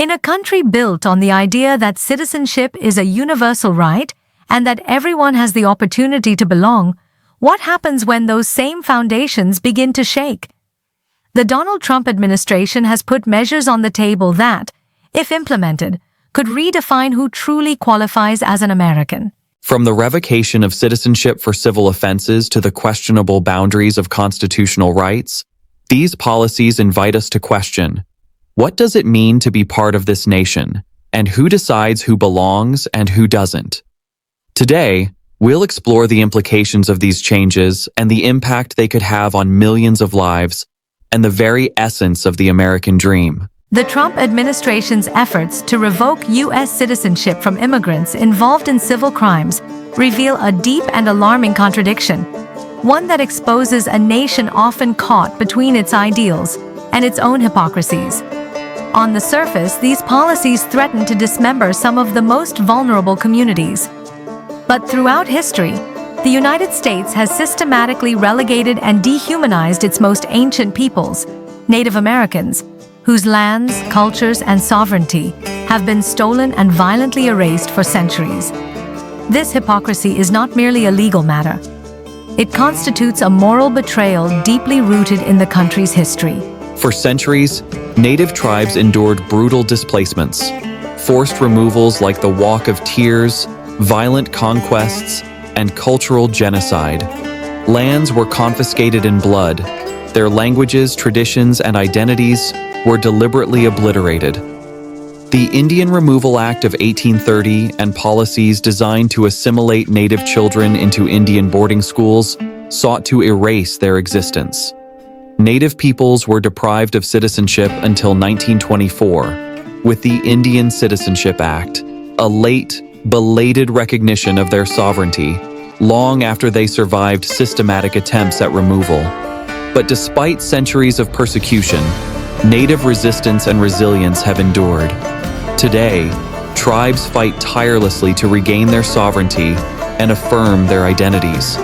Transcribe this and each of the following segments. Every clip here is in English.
In a country built on the idea that citizenship is a universal right and that everyone has the opportunity to belong, what happens when those same foundations begin to shake? The Donald Trump administration has put measures on the table that, if implemented, could redefine who truly qualifies as an American. From the revocation of citizenship for civil offenses to the questionable boundaries of constitutional rights, these policies invite us to question, what does it mean to be part of this nation, and who decides who belongs and who doesn't? Today, we'll explore the implications of these changes and the impact they could have on millions of lives and the very essence of the American dream. The Trump administration's efforts to revoke U.S. citizenship from immigrants involved in civil crimes reveal a deep and alarming contradiction, one that exposes a nation often caught between its ideals and its own hypocrisies. On the surface, these policies threaten to dismember some of the most vulnerable communities. But throughout history, the United States has systematically relegated and dehumanized its most ancient peoples, Native Americans, whose lands, cultures, and sovereignty have been stolen and violently erased for centuries. This hypocrisy is not merely a legal matter. It constitutes a moral betrayal deeply rooted in the country's history. For centuries, Native tribes endured brutal displacements, forced removals like the Walk of Tears, violent conquests, and cultural genocide. Lands were confiscated in blood. Their languages, traditions, and identities were deliberately obliterated. The Indian Removal Act of 1830 and policies designed to assimilate Native children into Indian boarding schools sought to erase their existence. Native peoples were deprived of citizenship until 1924, with the Indian Citizenship Act, a late, belated recognition of their sovereignty, long after they survived systematic attempts at removal. But despite centuries of persecution, Native resistance and resilience have endured. Today, tribes fight tirelessly to regain their sovereignty and affirm their identities.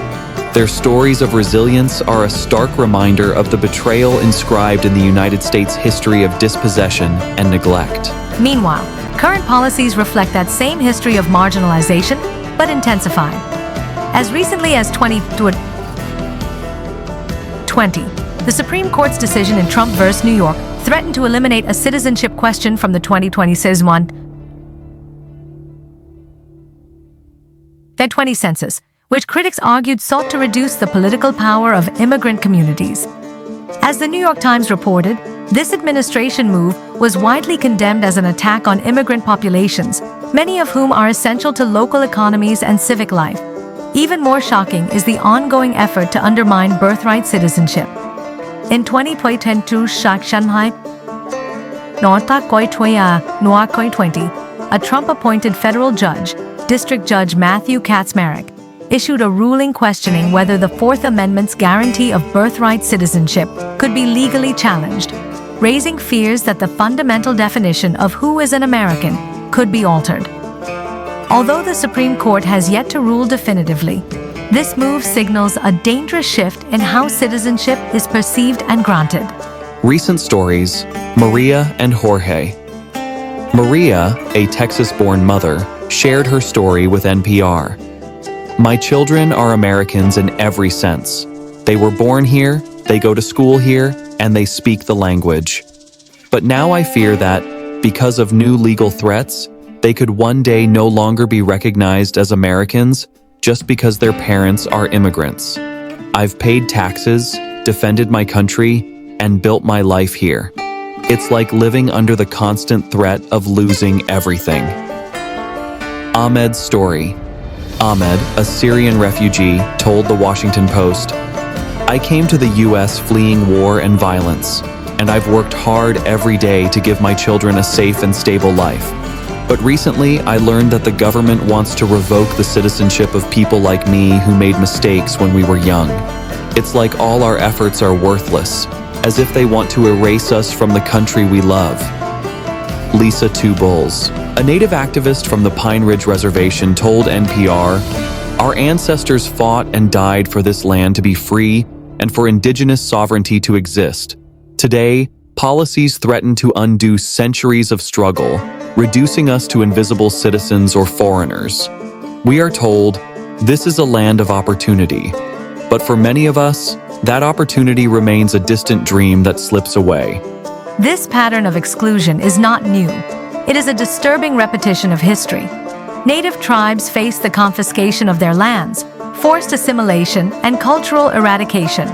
Their stories of resilience are a stark reminder of the betrayal inscribed in the United States' history of dispossession and neglect. Meanwhile, current policies reflect that same history of marginalization, but intensified. As recently as 2020, the Supreme Court's decision in Trump v. New York threatened to eliminate a citizenship question from the 2020 census, which critics argued sought to reduce the political power of immigrant communities. As the New York Times reported, this administration move was widely condemned as an attack on immigrant populations, many of whom are essential to local economies and civic life. Even more shocking is the ongoing effort to undermine birthright citizenship. In 2022, a Trump-appointed federal judge, District Judge Matthew Kaczmarek, issued a ruling questioning whether the Fourth Amendment's guarantee of birthright citizenship could be legally challenged, raising fears that the fundamental definition of who is an American could be altered. Although the Supreme Court has yet to rule definitively, this move signals a dangerous shift in how citizenship is perceived and granted. Recent stories: Maria and Jorge. Maria, a Texas-born mother, shared her story with NPR. "My children are Americans in every sense. They were born here, they go to school here, and they speak the language. But now I fear that, because of new legal threats, they could one day no longer be recognized as Americans just because their parents are immigrants. I've paid taxes, defended my country, and built my life here. It's like living under the constant threat of losing everything." Ahmed's story. Ahmed, a Syrian refugee, told the Washington Post, "I came to the U.S. fleeing war and violence, and I've worked hard every day to give my children a safe and stable life. But recently, I learned that the government wants to revoke the citizenship of people like me who made mistakes when we were young. It's like all our efforts are worthless, as if they want to erase us from the country we love." Lisa Two Bulls, a Native activist from the Pine Ridge Reservation, told NPR, "Our ancestors fought and died for this land to be free and for Indigenous sovereignty to exist. Today, Policies threaten to undo centuries of struggle, reducing us to invisible citizens or foreigners. We are told, this is a land of opportunity. But for many of us, that opportunity remains a distant dream that slips away. This pattern of exclusion is not new. It is a disturbing repetition of history. Native tribes faced the confiscation of their lands, forced assimilation, and cultural eradication.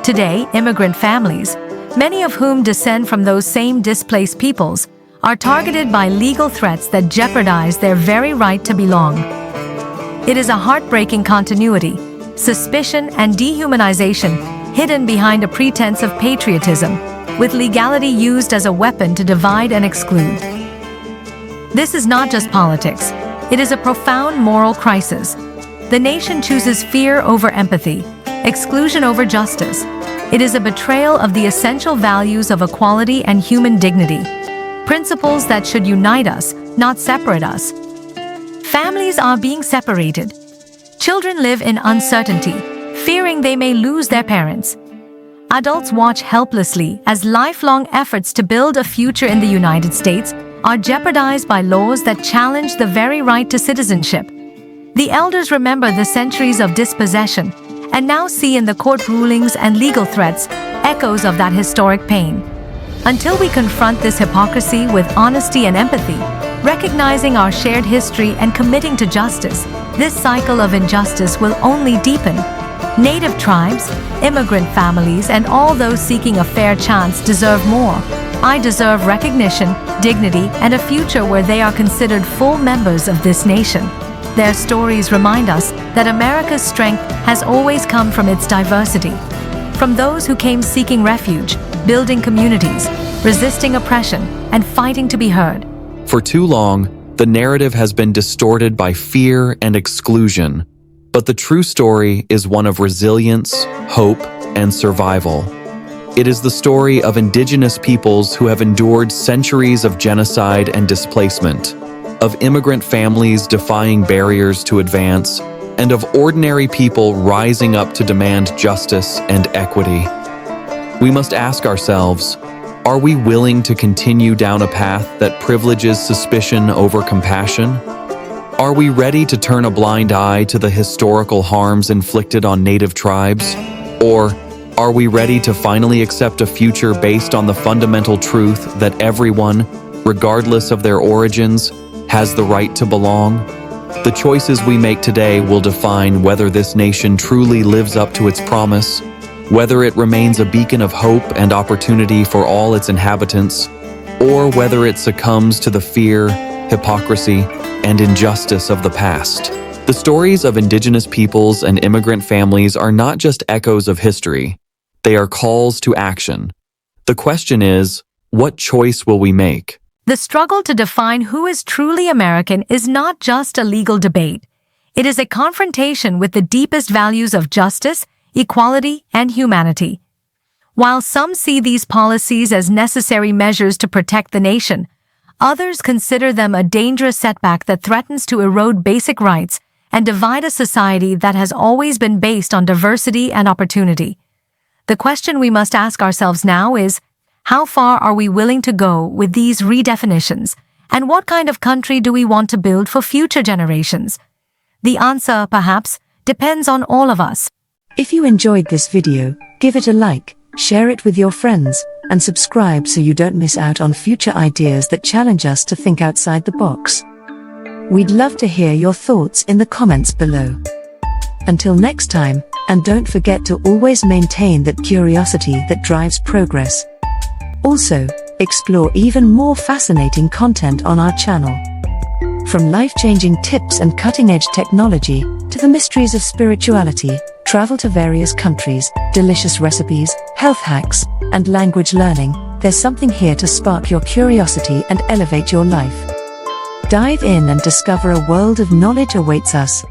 Today, immigrant families, many of whom descend from those same displaced peoples, are targeted by legal threats that jeopardize their very right to belong. It is a heartbreaking continuity, suspicion, and dehumanization hidden behind a pretense of patriotism, with legality used as a weapon to divide and exclude. This is not just politics. It is a profound moral crisis. The nation chooses fear over empathy, exclusion over justice. It is a betrayal of the essential values of equality and human dignity, principles that should unite us, not separate us. Families are being separated. Children live in uncertainty, fearing they may lose their parents. Adults watch helplessly as lifelong efforts to build a future in the United States are jeopardized by laws that challenge the very right to citizenship. The elders remember the centuries of dispossession and now see in the court rulings and legal threats echoes of that historic pain. Until we confront this hypocrisy with honesty and empathy, recognizing our shared history and committing to justice, this cycle of injustice will only deepen. Native tribes, immigrant families, and all those seeking a fair chance deserve more. I deserve recognition, dignity, and a future where they are considered full members of this nation. Their stories remind us that America's strength has always come from its diversity. From those who came seeking refuge, building communities, resisting oppression, and fighting to be heard. For too long, the narrative has been distorted by fear and exclusion. But the true story is one of resilience, hope, and survival. It is the story of indigenous peoples who have endured centuries of genocide and displacement, of immigrant families defying barriers to advance, and of ordinary people rising up to demand justice and equity. We must ask ourselves, are we willing to continue down a path that privileges suspicion over compassion? Are we ready to turn a blind eye to the historical harms inflicted on native tribes? Or are we ready to finally accept a future based on the fundamental truth that everyone, regardless of their origins, has the right to belong? The choices we make today will define whether this nation truly lives up to its promise, whether it remains a beacon of hope and opportunity for all its inhabitants, or whether it succumbs to the fear, hypocrisy, and injustice of the past. The stories of indigenous peoples and immigrant families are not just echoes of history. They are calls to action. The question is, what choice will we make? The struggle to define who is truly American is not just a legal debate. It is a confrontation with the deepest values of justice, equality, and humanity. While some see these policies as necessary measures to protect the nation, others consider them a dangerous setback that threatens to erode basic rights and divide a society that has always been based on diversity and opportunity. The question we must ask ourselves now is, how far are we willing to go with these redefinitions, and what kind of country do we want to build for future generations? The answer, perhaps, depends on all of us. If you enjoyed this video, give it a like, share it with your friends, and subscribe so you don't miss out on future ideas that challenge us to think outside the box. We'd love to hear your thoughts in the comments below. Until next time, and don't forget to always maintain that curiosity that drives progress. Also, explore even more fascinating content on our channel. From life-changing tips and cutting-edge technology, to the mysteries of spirituality, travel to various countries, delicious recipes, health hacks, and language learning, there's something here to spark your curiosity and elevate your life. Dive in and discover a world of knowledge awaits us.